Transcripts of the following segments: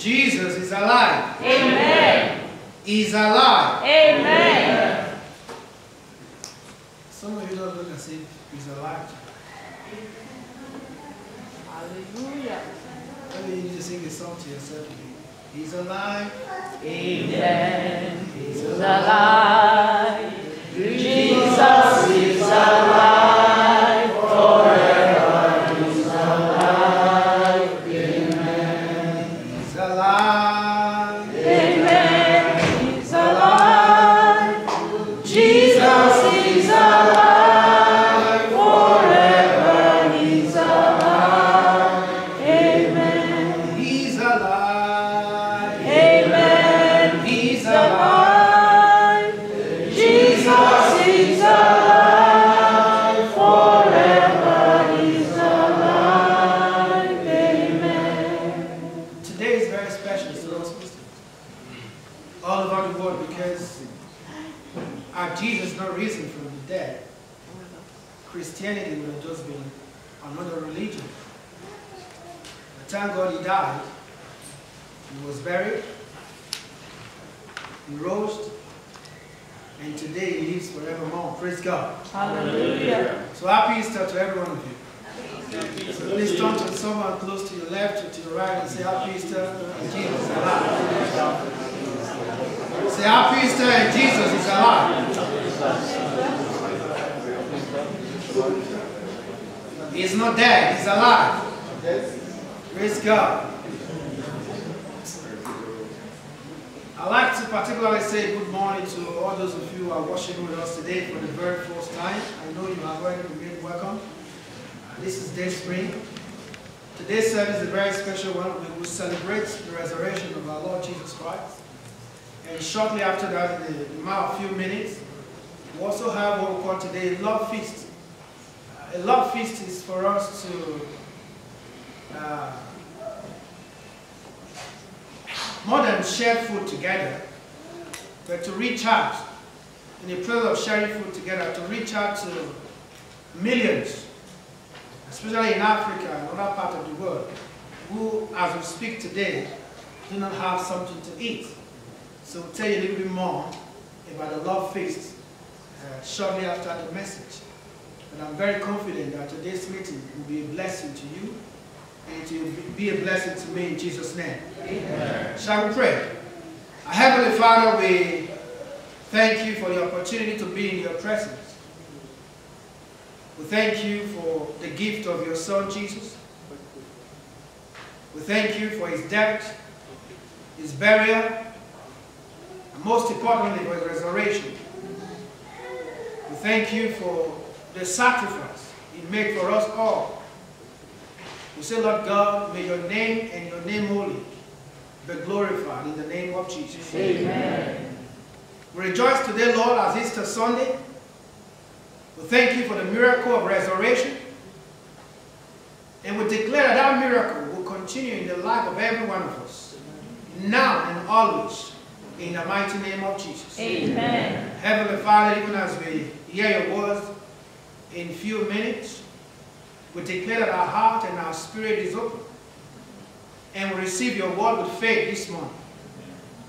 Jesus is alive. Amen. He's alive. Amen. Some of you don't look as if he's alive. Hallelujah. Maybe you need to sing a song to yourself. He's alive. Amen. He's alive. Jesus is alive. Forever he's alive. Amen. He's alive. Amen. He's alive. Jesus is alive. Forever he's alive. Amen. He's alive. Amen. He's alive. Jesus is alive. Forever he's alive. Amen. Today is very special to us all over the world because our Jesus is not risen from the dead. Christianity would have just been another religion. But thank God he died. He was buried. He rose. And today he lives forevermore. Praise God. Hallelujah. So happy Easter to every one of you. So please turn to someone close to your left or to your right and say happy Easter and Jesus is alive. Say happy Easter and Jesus is alive. He's not dead, he's alive. Praise God. I'd like to particularly say good morning to all those of you who are worshiping with us today for the very first time. I know you have already been made welcome. This is Day Spring. Today's service is a very special one. We will celebrate the resurrection of our Lord Jesus Christ. And shortly after that, in a matter of few minutes, we also have what we call today a love feast. A love feast is for us to more than share food together, but to reach out in the process of sharing food together, to reach out to millions, especially in Africa and other parts of the world, who, as we speak today, do not have something to eat. So we'll tell you a little bit more about the love feast shortly after the message. But I'm very confident that today's meeting will be a blessing to you and it will be a blessing to me in Jesus' name. Amen. Shall we pray? Our Heavenly Father, we thank you for the opportunity to be in your presence. We thank you for the gift of your Son, Jesus. We thank you for his death, his burial, and most importantly for his resurrection. We thank you for the sacrifice he made for us all. We say, Lord God, may your name and your name only be glorified in the name of Jesus. Amen. We rejoice today, Lord, as Easter Sunday. We thank you for the miracle of resurrection. And we declare that that miracle will continue in the life of every one of us, now and always, in the mighty name of Jesus. Amen. Heavenly Father, even as we hear your words in a few minutes, we declare that our heart and our spirit is open. And we receive your word with faith this morning.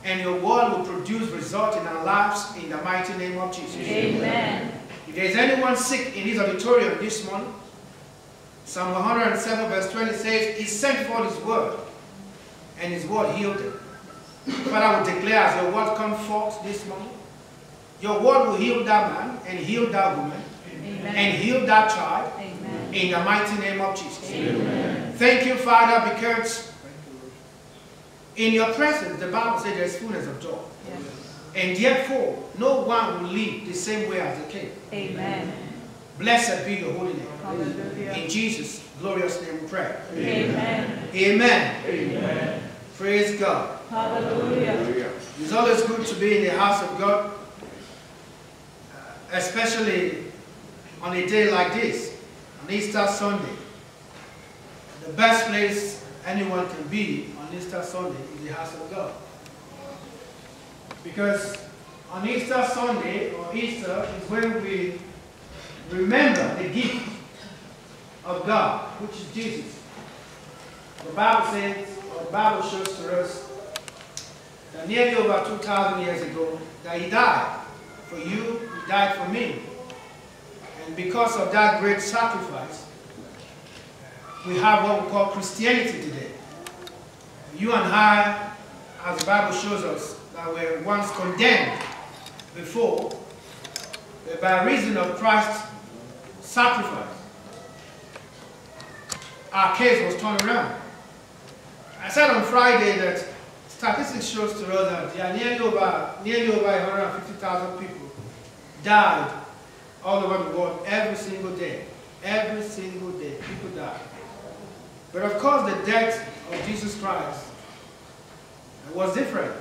And your word will produce results in our lives in the mighty name of Jesus. Amen. If there is anyone sick in this auditorium this morning, Psalm 107 verse 20 says, he sent forth his word, and his word healed them. Father, we declare as your word comes forth this morning, your word will heal that man, and heal that woman, Amen. and heal that child, Amen. in the mighty name of Jesus. Amen. Thank you, Father, because in your presence, the Bible says there is fullness of joy. Yes. And therefore, no one will live the same way as the king. Amen. Blessed be your holy name. Hallelujah. In Jesus' glorious name we pray. Amen. Amen. Amen. Praise God. Hallelujah. It's always good to be in the house of God, especially on a day like this, on Easter Sunday. The best place anyone can be on Easter Sunday is the house of God. Because on Easter Sunday, or Easter, is when we remember the gift of God, which is Jesus. The Bible says, or the Bible shows to us that nearly over 2,000 years ago, that he died for you, he died for me. And because of that great sacrifice, we have what we call Christianity today. You and I, as the Bible shows us, that were once condemned before, by reason of Christ's sacrifice, our case was turned around. I said on Friday that statistics shows to us that there are nearly over 150,000 people died all over the world every single day. Every single day, people die. But of course, the death of Jesus Christ was different.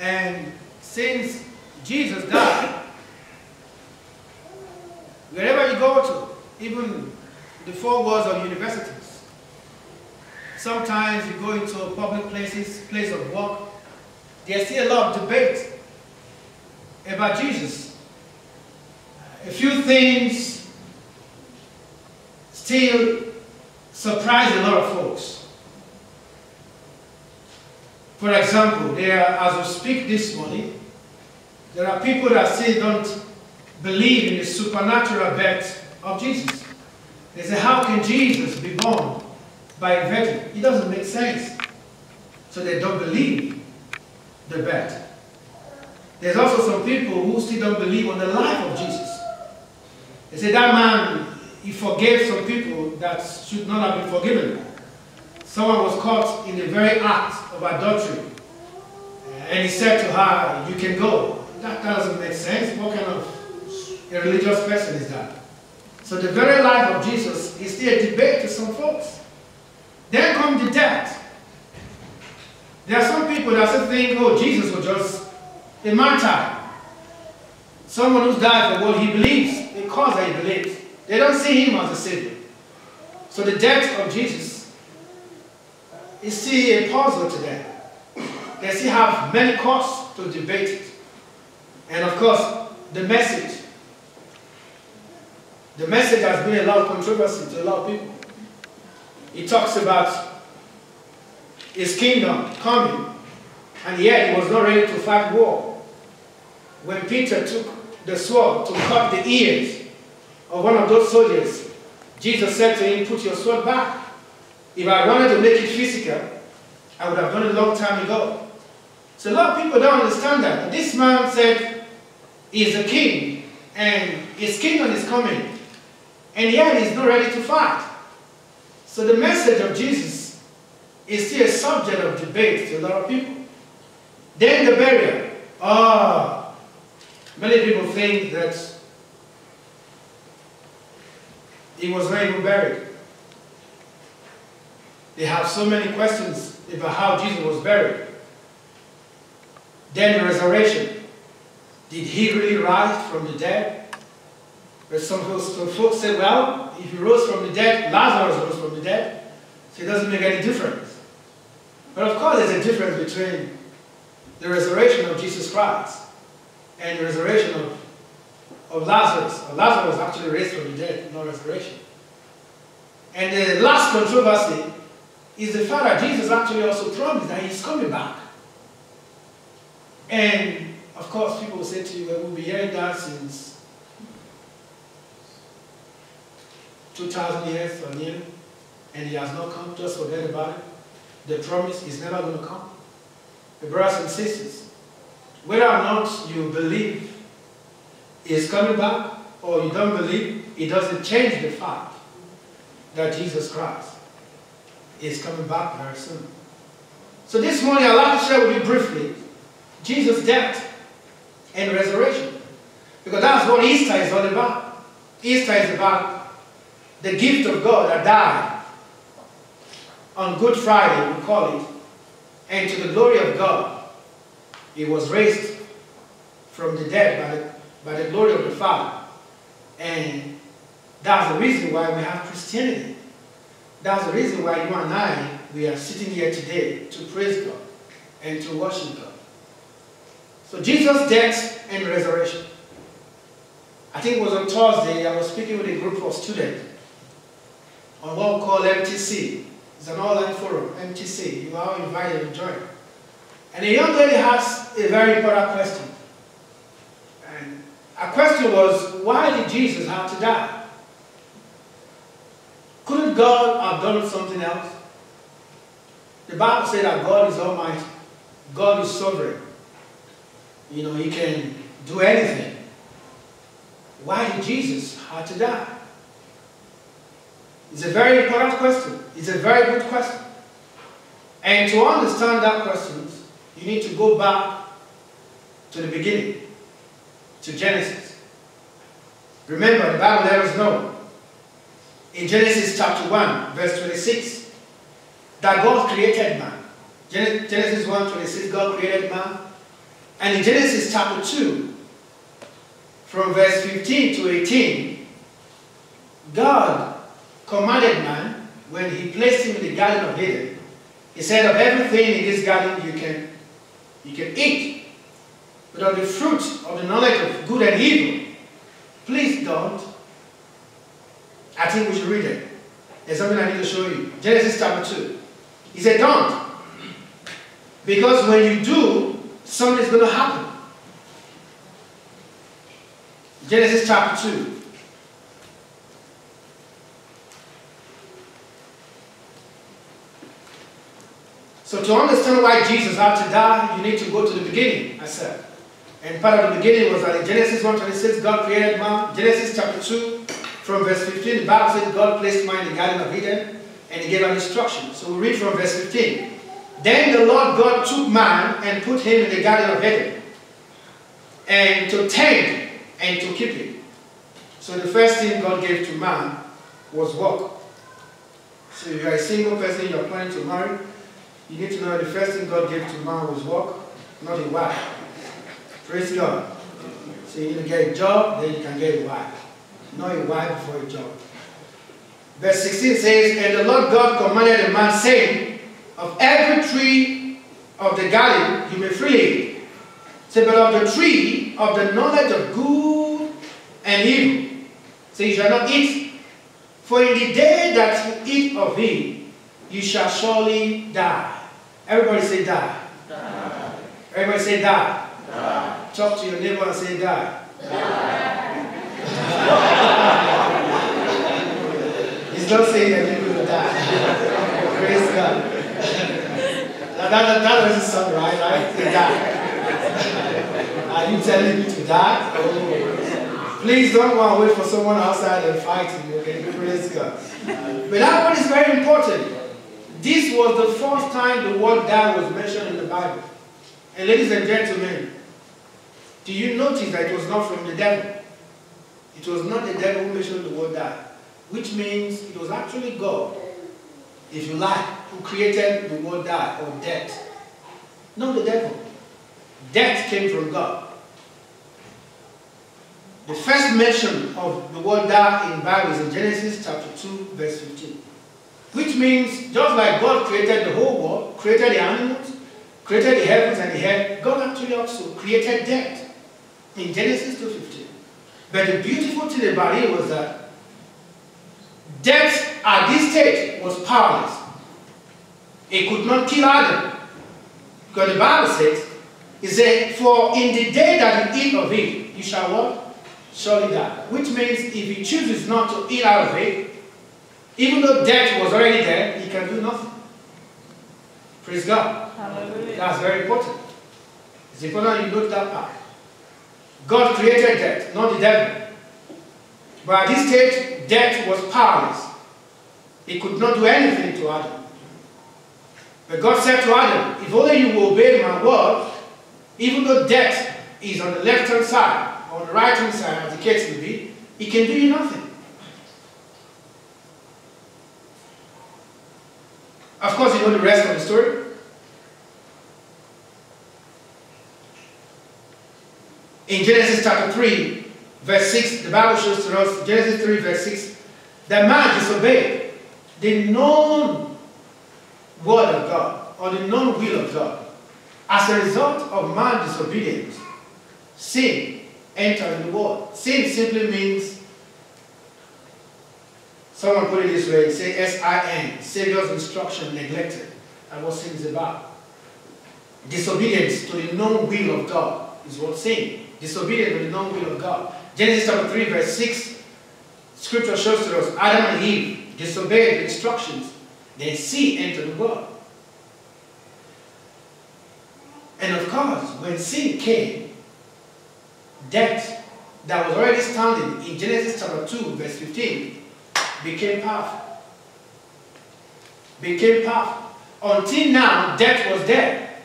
And since Jesus died, wherever you go to, even the four walls of universities, sometimes you go into public places, place of work, there's still a lot of debate about Jesus. A few things still surprise a lot of folks. For example, as we speak this morning, there are people that still don't believe in the supernatural birth of Jesus. They say, how can Jesus be born by a virgin? It doesn't make sense. So they don't believe the birth. There's also some people who still don't believe on the life of Jesus. They say that man, he forgave some people that should not have been forgiven. Someone was caught in the very act of adultery. And he said to her, you can go. That doesn't make sense. What kind of a religious person is that? So the very life of Jesus is still a debate to some folks. Then comes the death. There are some people that still think, oh, Jesus was just a martyr. Someone who's died for what he believes, because he believes. They don't see him as a savior. So the death of Jesus is still a puzzle to them. They still have many causes to debate it. And of course, the message has been a lot of controversy to a lot of people. He talks about his kingdom coming, and yet he was not ready to fight war. When Peter took the sword to cut the ears of one of those soldiers, Jesus said to him, put your sword back. If I wanted to make it physical, I would have done it a long time ago. So a lot of people don't understand that. This man said he's a king, and his kingdom is coming, and yet he's not ready to fight. So the message of Jesus is still a subject of debate to a lot of people. Then the burial. Many people think that he was not even buried. They have so many questions about how Jesus was buried. Then the resurrection. Did he really rise from the dead? But some folks say, well, if he rose from the dead, Lazarus rose from the dead, so it doesn't make any difference. But of course there's a difference between the resurrection of Jesus Christ and the resurrection of Lazarus. Lazarus was actually raised from the dead, not resurrection. And the last controversy is the fact that Jesus actually also promised that he's coming back. And of course people will say to you, well, we'll be hearing that since 2,000 years or nearly, and he has not come. Just forget about it. The promise is never going to come. The brothers and sisters, whether or not you believe he is coming back or you don't believe, it doesn't change the fact that Jesus Christ is coming back very soon. So this morning I'd like to share with you briefly Jesus' death and resurrection, because that's what Easter is all about. Easter is about the gift of God that died on Good Friday, we call it, and to the glory of God, he was raised from the dead by the glory of the Father. And that's the reason why we have Christianity. That's the reason why you and I, we are sitting here today to praise God and to worship God. So Jesus' death and resurrection. I think it was on Thursday, I was speaking with a group of students on what we call MTC. It's an online forum, MTC. You are invited to join. And a young lady has a very important question. And her question was, why did Jesus have to die? Couldn't God have done something else? The Bible said that God is almighty. God is sovereign. You know, he can do anything. Why did Jesus have to die? It's a very important question. It's a very good question. And to understand that question, you need to go back to the beginning, to Genesis. Remember, the Bible let us know in Genesis chapter 1, verse 26, that God created man. Genesis 1:26, God created man. And in Genesis chapter 2, from verse 15 to 18, God commanded man, when he placed him in the Garden of Eden, he said, of everything in this garden you can eat, but of the fruit of the knowledge of good and evil, please don't. I think we should read it. There's something I need to show you. Genesis chapter 2. He said, don't. Because when you do, something's going to happen. Genesis chapter 2. So to understand why Jesus had to die, you need to go to the beginning, I said. And part of the beginning was that in Genesis 1:26, God created man. Genesis chapter 2, from verse 15, the Bible said God placed man in the Garden of Eden, and he gave an instruction. So we read from verse 15. Then the Lord God took man and put him in the Garden of Eden, and to tend and to keep it. So the first thing God gave to man was work. So if you are a single person, you are planning to marry, you need to know the first thing God gave to man was work, not a wife. Praise God. So you need to get a job, then you can get a wife. Not a wife before a job. Verse 16 says, and the Lord God commanded the man, saying, of every tree of the garden you may freely eat. Say, but of the tree of the knowledge of good and evil, so you shall not eat. For in the day that you eat of it, you shall surely die. Everybody say die. Die. Everybody say die. Die. Talk to your neighbor and say die. Die. He's not saying that you're going to die. Praise God. That doesn't sound right, right? Say die. Are you telling me to die? Oh. Please don't go and wait for someone outside and fight you, okay? Praise God. But that one is very important. This was the first time the word die was mentioned in the Bible. And ladies and gentlemen, do you notice that it was not from the devil? It was not the devil who mentioned the word die, which means it was actually God, if you like, who created the word die or death. Not the devil. Death came from God. The first mention of the word die in the Bible is in Genesis chapter 2, verse 15. Which means, just like God created the whole world, created the animals, created the heavens and the earth, God actually also created death in Genesis 2:15. But the beautiful thing about it was that death at this stage was powerless. It could not kill Adam. Because the Bible says, it said, for in the day that you eat of it, you shall what? Surely die. Which means if he chooses not to eat out of it, even though death was already there, he can do nothing. Praise God. Hallelujah. That's very important. It's important you note that part. God created death, not the devil. But at this stage, death was powerless. He could not do anything to Adam. But God said to Adam, if only you will obey my word, even though death is on the left-hand side, or the right-hand side, as the case may be, he can do you nothing. Of course, you know the rest of the story. In Genesis chapter 3, verse 6, the Bible shows to us, Genesis 3, verse 6, that man disobeyed the known word of God, or the known will of God. As a result of man's disobedience, sin entered in the world. Sin simply means Someone put it this way, say S-I-N, Savior's instruction neglected. That's what sin is about. Disobedience to the known will of God is what sin. Disobedience to the known will of God. Genesis chapter 3 verse 6, scripture shows to us, Adam and Eve disobeyed the instructions, then sin entered the world. And of course, when sin came, death that was already standing in Genesis chapter 2 verse 15 became powerful. Became powerful. Until now, death was there.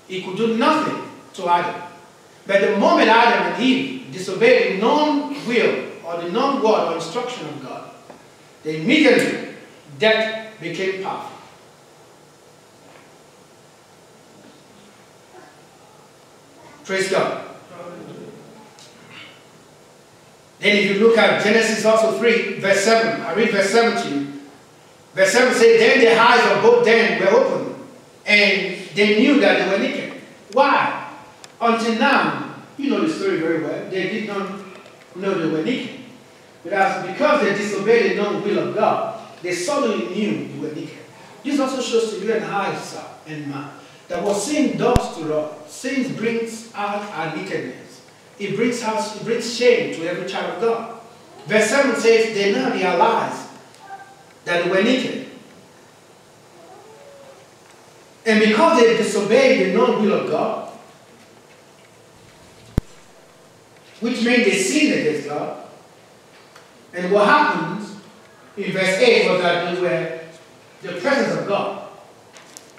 He could do nothing to Adam. But the moment Adam and Eve disobeyed the known will or the known word or instruction of God, then immediately death became powerful. Praise God. Then if you look at Genesis also 3, verse 7, I read verse 7 to you. Verse 7 says, then the eyes of both them were opened, and they knew that they were naked. Why? Until now, you know the story very well, they did not know they were naked. But because they disobeyed the known will of God, they suddenly knew they were naked. This also shows to you and I, sir, and man, that what sin does to us, sin brings out our nakedness. It brings shame to every child of God. Verse 7 says, they now realize that they were naked. And because they disobeyed the known will of God, which means they sinned against God, and what happens in verse 8 was that they were the presence of God.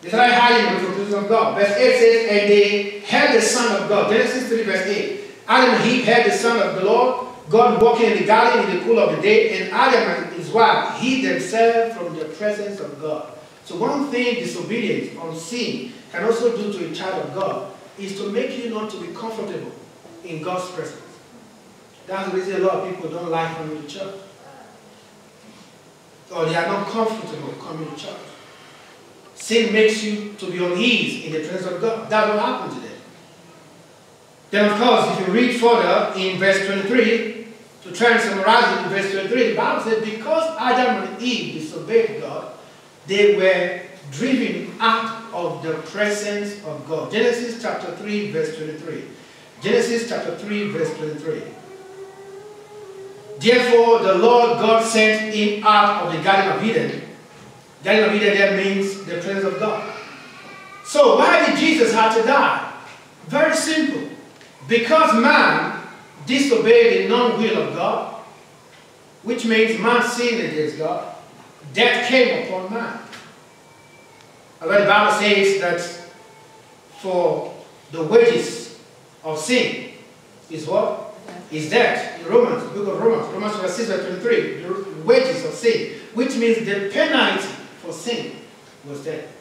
They started hiding from the presence of God. Verse 8 says, and they heard the Son of God. Genesis 3 verse 8. Adam and Eve heard the Son of the Lord, God walking in the garden in the cool of the day, and Adam and his wife hid themselves from the presence of God. So one thing disobedience or sin can also do to a child of God is to make you not to be comfortable in God's presence. That's the reason a lot of people don't like coming to church. Or they are not comfortable coming to church. Sin makes you to be uneasy in the presence of God. That will happen today. Then of course, if you read further in verse 23, to try and summarize it in verse 23, the Bible says, because Adam and Eve disobeyed God, they were driven out of the presence of God. Genesis chapter 3, verse 23. Genesis chapter 3, verse 23. Therefore, the Lord God sent him out of the Garden of Eden. Garden of Eden there means the presence of God. So, why did Jesus have to die? Very simple. Because man disobeyed the known will of God, which means man sinned against God, death came upon man. Although the Bible says that for the wages of sin is what? Is death. In Romans, the book of Romans, Romans chapter 6 verse 23, the wages of sin, which means the penalty for sin was death.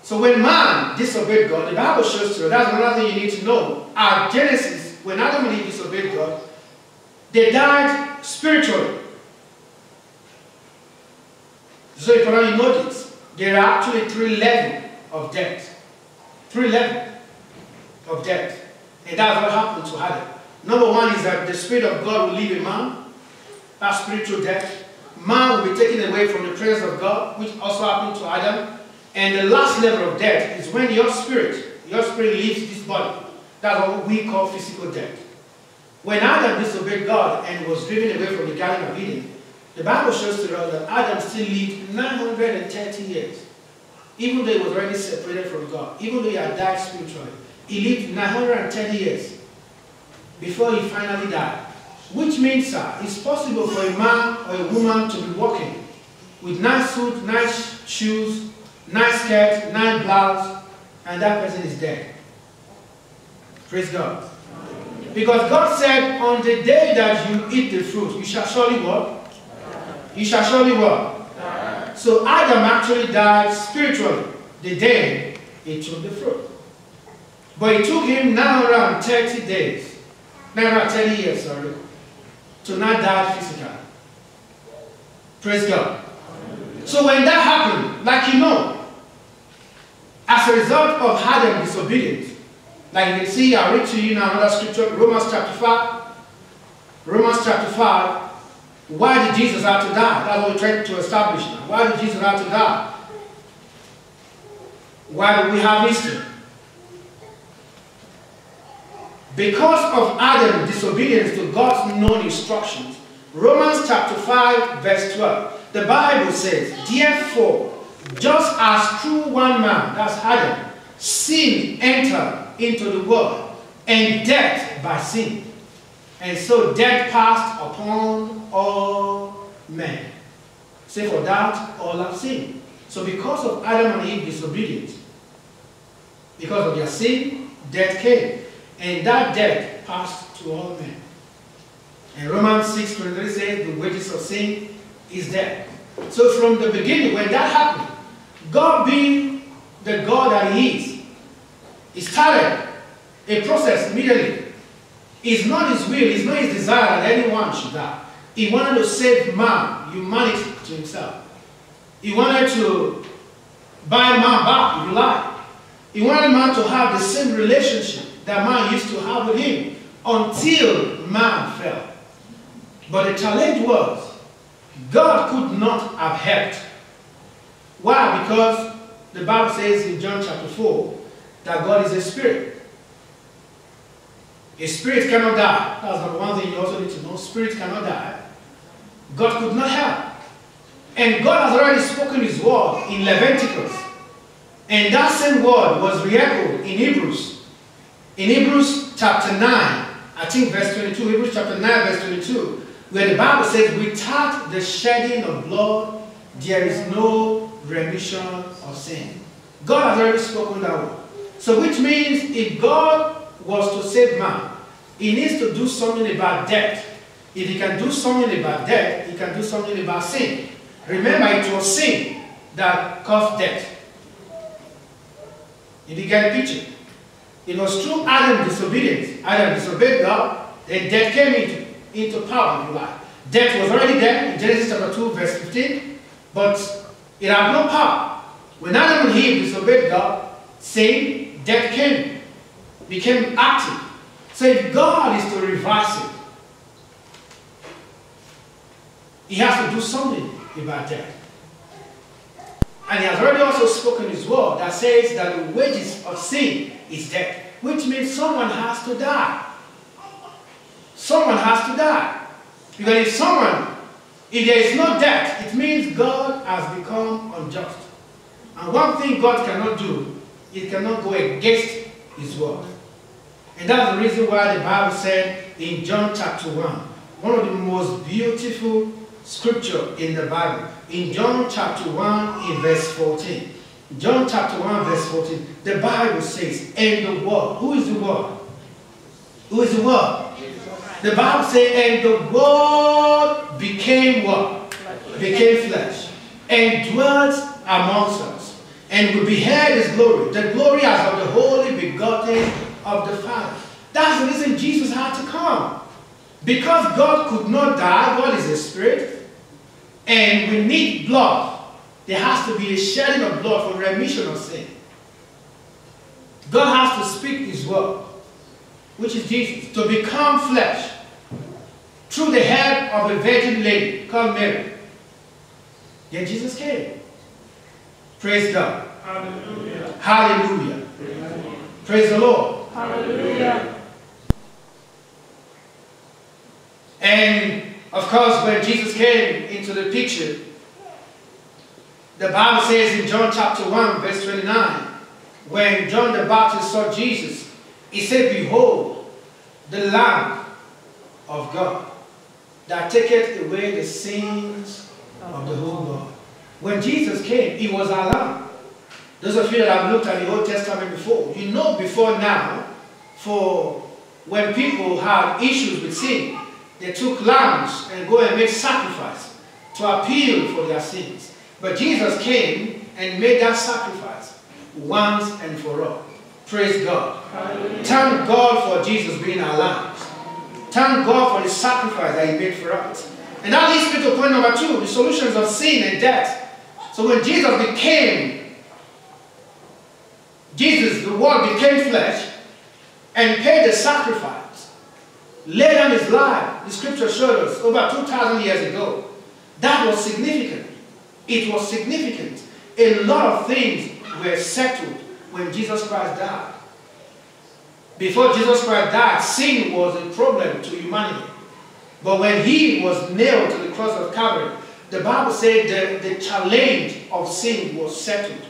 So when man disobeyed God, the Bible shows to us, that's another thing you need to know. At Genesis, when Adam and Eve disobeyed God, they died spiritually. So you can only know this. There are actually 3 levels of death. 3 levels of death. And that's what happened to Adam. Number 1 is that the Spirit of God will leave a man. That's spiritual death. Man will be taken away from the presence of God, which also happened to Adam. And the last level of death is when your spirit leaves this body. That's what we call physical death. When Adam disobeyed God and was driven away from the Garden of Eden, the Bible shows to us that Adam still lived 930 years. Even though he was already separated from God, even though he had died spiritually, he lived 930 years before he finally died. Which means, sir, it's possible for a man or a woman to be walking with nice suit, nice shoes, nice skirt, nice blouse, and that person is dead. Praise God. Because God said, on the day that you eat the fruit, you shall surely what? You shall surely what? So Adam actually died spiritually the day he took the fruit. But it took him 930 days, 930 years, sorry, to not die physically. Praise God. So when that happened, like you know, as a result of Adam's disobedience, like you can see, I'll read to you now another scripture, Romans chapter 5. Romans chapter 5, Why did Jesus have to die? That's what we're trying to establish now. Why did Jesus have to die? Why do we have history? Because of Adam's disobedience to God's known instructions, Romans chapter 5 verse 12, the Bible says, therefore, just as through one man, that's Adam, sin entered into the world, and death by sin, and so death passed upon all men. Say for that, all have sinned. So because of Adam and Eve's disobedience, because of their sin, death came. And that death passed to all men. And Romans 6:23 says, the wages of sin is death. So from the beginning, when that happened, God being the God that He is, He started a process immediately. It's not His will, it's not His desire that anyone should die. He wanted to save man, humanity, to Himself. He wanted to buy man back, if you like. He wanted man to have the same relationship that man used to have with Him until man fell. But the challenge was, God could not have helped. Why? Because the Bible says in John chapter 4 that God is a spirit. A spirit cannot die. That's number one thing you also need to know. Spirit cannot die. God could not help. And God has already spoken His word in Leviticus. And that same word was re-echoed in Hebrews. In Hebrews chapter 9, I think verse 22, Hebrews chapter 9 verse 22, where the Bible says, without the shedding of blood, there is no remission of sin. God has already spoken that word. So which means if God was to save man, He needs to do something about death. If He can do something about death, He can do something about sin. Remember, it was sin that caused death. If you get a picture, it was through Adam's disobedience. Adam disobeyed God, then death came into power, if you like. Death was already there in Genesis chapter 2, verse 15, but it had no power. When Adam and Eve disobeyed God, sin, death came, became active. So if God is to reverse it, He has to do something about death. And He has already also spoken His word that says that the wages of sin is death, which means someone has to die. Someone has to die. Because if there is no death, it means God has become unjust. And one thing God cannot do, He cannot go against His word. And that's the reason why the Bible said in John chapter 1, one of the most beautiful scripture in the Bible, in John chapter 1 in verse 14. John chapter 1 verse 14, the Bible says, and the Word. Who is the Word? Who is the Word? The Bible says, and the Word became what? Became flesh, and dwelt amongst us, and we beheld His glory, the glory as of the only begotten of the Father. That's the reason Jesus had to come. Because God could not die, God is a spirit, and we need blood. There has to be a shedding of blood for remission of sin. God has to speak His word, which is Jesus, to become flesh through the help of a virgin lady called Mary. Then Jesus came. Praise God. Hallelujah. Hallelujah. Praise the Lord. Hallelujah. And of course, when Jesus came into the picture, the Bible says in John chapter 1 verse 29, when John the Baptist saw Jesus, he said, behold, the Lamb of God that taketh away the sins of the whole world. When Jesus came, He was our Lamb. Those of you that have looked at the Old Testament before, you know before now, for when people had issues with sin, they took lambs and go and make sacrifice to appeal for their sins. But Jesus came and made that sacrifice once and for all. Praise God. Hallelujah. Thank God for Jesus being our lambs. Thank God for the sacrifice that He made for us. And that leads me to point number 2, the solutions of sin and death. So when Jesus became, the Word became flesh and paid the sacrifice, laid down His life the scripture showed us over 2,000 years ago, that was significant. It was significant. A lot of things were settled when Jesus Christ died. Before Jesus Christ died, sin was a problem to humanity. But when he was nailed to the cross of Calvary, the Bible said the challenge of sin was settled.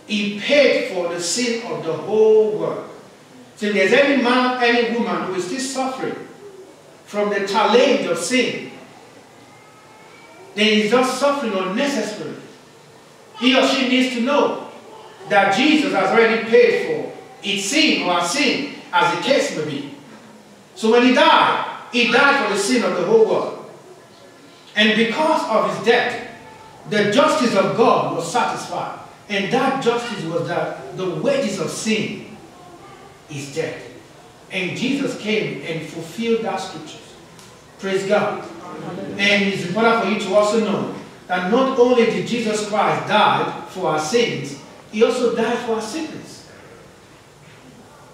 He paid for the sin of the whole world. So if there's any man, any woman who is still suffering from the challenge of sin, then he's just suffering unnecessarily. He or she needs to know that Jesus has already paid for its sin or our sin, as the case may be. So when he died for the sin of the whole world. And because of his death, the justice of God was satisfied. And that justice was that the wages of sin is death. And Jesus came and fulfilled that scripture. Praise God. And it's important for you to also know that not only did Jesus Christ die for our sins, he also died for our sickness.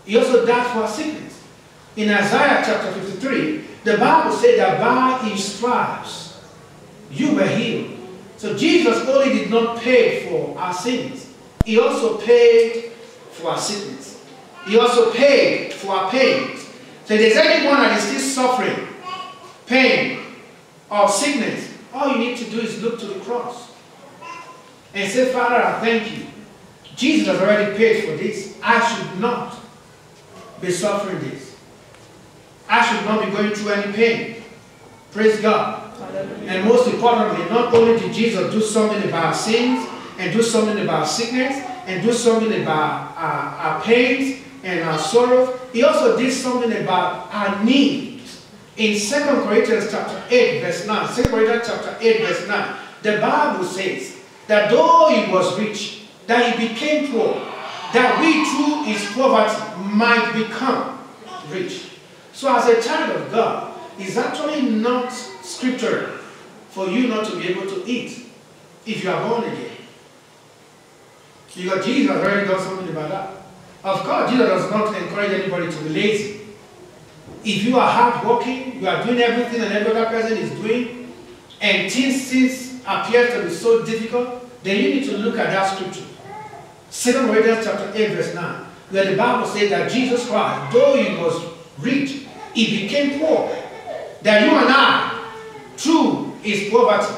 He also died for our sickness. In Isaiah chapter 53, the Bible said that by his stripes you were healed. So Jesus only did not pay for our sins. He also paid for our sickness. He also paid for our pains. So if there's anyone that is still suffering pain or sickness, all you need to do is look to the cross and say, Father, I thank you. Jesus has already paid for this. I should not be suffering this. I should not be going through any pain. Praise God. And most importantly, not only did Jesus do something about our sins and do something about sickness and do something about our pains and our sorrows, he also did something about our needs. In 2 Corinthians chapter 8 verse 9, 2 Corinthians chapter 8 verse 9, the Bible says that though he was rich, that he became poor, that we through his poverty might become rich. So as a child of God, it's actually not scriptural for you not to be able to eat if you are born again. Because Jesus has already done something about that. Of course, Jesus does not encourage anybody to be lazy. If you are hardworking, you are doing everything and every other person is doing, and things appear to be so difficult, then you need to look at that scripture. 2 Corinthians chapter 8 verse 9, where the Bible says that Jesus Christ, though he was rich, he became poor, that you and I, through his poverty,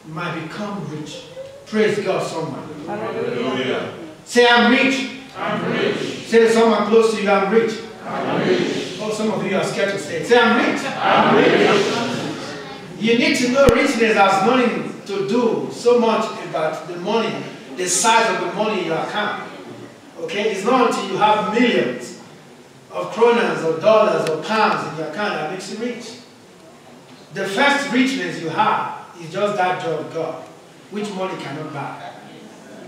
might become rich. Praise God, someone. Hallelujah. Say, I'm rich. I'm rich. Say to someone close to you, I'm rich. I'm rich. Oh, some of you are scared to say it. Say, I'm rich. I'm rich. You need to know richness has nothing to do so much about the money, the size of the money in your account. Okay? It's not until you have millions of kronas or dollars or pounds in your account that makes you rich. The first richness you have is just that joy of God, which money cannot buy.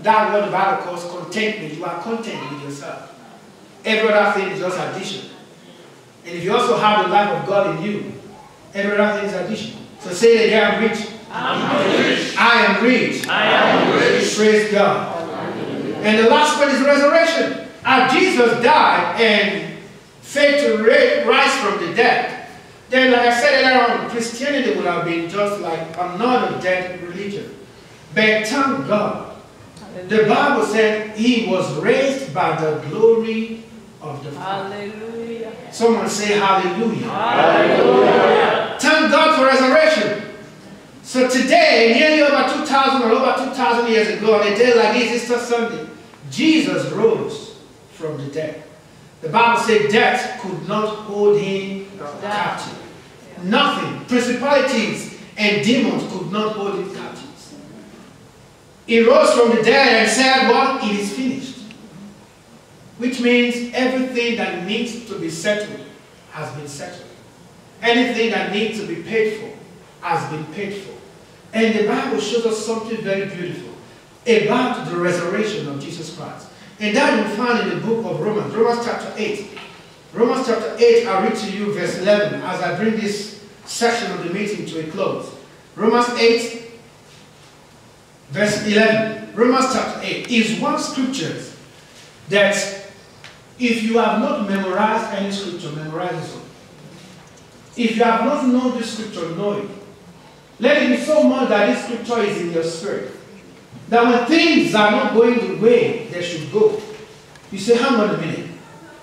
That what the Bible calls contentment. You are content with yourself. Every other thing is just addition. And if you also have the life of God in you, every other thing is addition. So say it again, I'm rich. I'm rich. I am rich. I am rich. Praise God. And the last one is resurrection. As Jesus died and failed to rise from the dead, then like I said earlier on, Christianity would have been just like another dead religion. But thank God, the Bible said he was raised by the glory of the Father. Hallelujah. Someone say hallelujah. Hallelujah. Thank God for resurrection. So today, nearly over 2,000 years ago, on a day like this, Easter Sunday, Jesus rose from the dead. The Bible said death could not hold him captive. Nothing, principalities and demons could not hold him captive. He rose from the dead and said, well, it is finished. Which means everything that needs to be settled has been settled. Anything that needs to be paid for has been paid for. And the Bible shows us something very beautiful about the resurrection of Jesus Christ. And that you find in the book of Romans, Romans chapter 8. Romans chapter 8, I'll read to you verse 11 as I bring this section of the meeting to a close. Romans 8, verse 11. Romans chapter 8 is one scripture that if you have not memorized any scripture, memorize this one. If you have not known this scripture, know it. Let it be so much that this scripture is in your spirit. That when things are not going the way they should go, you say, hang on a minute.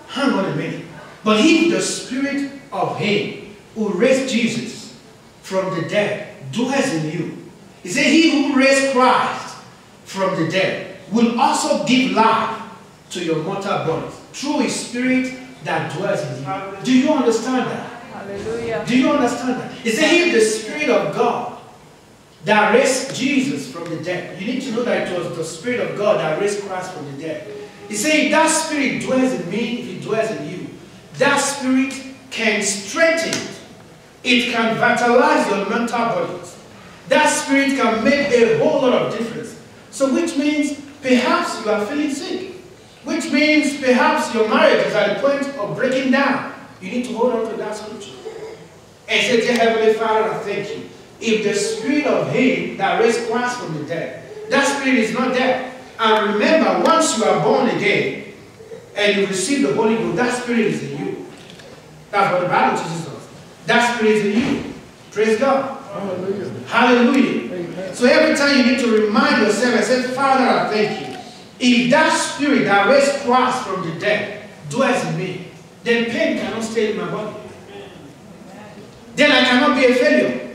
Hang on a minute. But if the spirit of him who raised Jesus from the dead dwells in you, he said, he who raised Christ from the dead will also give life to your mortal bodies through his spirit that dwells in you. Do you understand that? Hallelujah. Do you understand that? He said, if the spirit of God that raised Jesus from the dead, you need to know that it was the spirit of God that raised Christ from the dead. He said, if that spirit dwells in me, if it dwells in you, that spirit can strengthen it. It can vitalize your mental bodies. That spirit can make a whole lot of difference. So which means perhaps you are feeling sick. Which means perhaps your marriage is at the point of breaking down. You need to hold on to that scripture. And say, dear Heavenly Father, I thank you. If the spirit of him that raised Christ from the dead, that spirit is not dead. And remember, once you are born again and you receive the Holy Ghost, that spirit is in you. That's what the Bible teaches us. That spirit is in you. Praise God. Hallelujah. Hallelujah. Amen. So every time you need to remind yourself and say, Father, I thank you. If that spirit that raised Christ from the dead dwells in me, then pain cannot stay in my body. Then I cannot be a failure.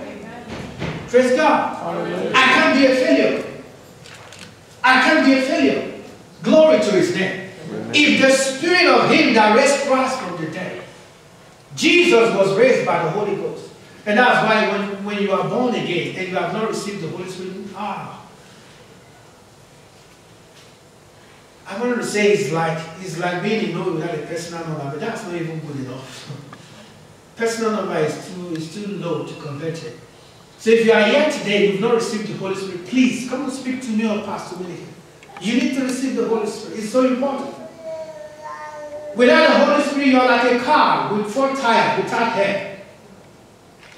Praise God. Hallelujah. I can't be a failure. I can't be a failure. Glory to his name. If the spirit of him that raised Christ from the dead, Jesus was raised by the Holy Ghost. And that's why when you are born again and you have not received the Holy Spirit, I wanted to say it's like being in love without a personal number, but that's not even good enough. Personal number is too low to convert it. So if you are here today and you've not received the Holy Spirit, please come and speak to me or Pastor Willie. You need to receive the Holy Spirit. It's so important. Without the Holy Spirit, you are like a car with 4 tires without head.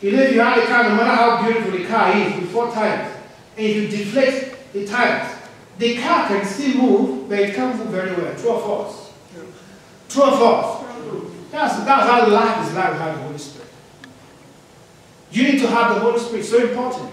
You know, if you have a car, no matter how beautiful the car is, with 4 tires, and if you deflate the tires, the car can still move, but it can't move very well. True or false? True or false? That's how life is like without the Holy Spirit. You need to have the Holy Spirit. So important.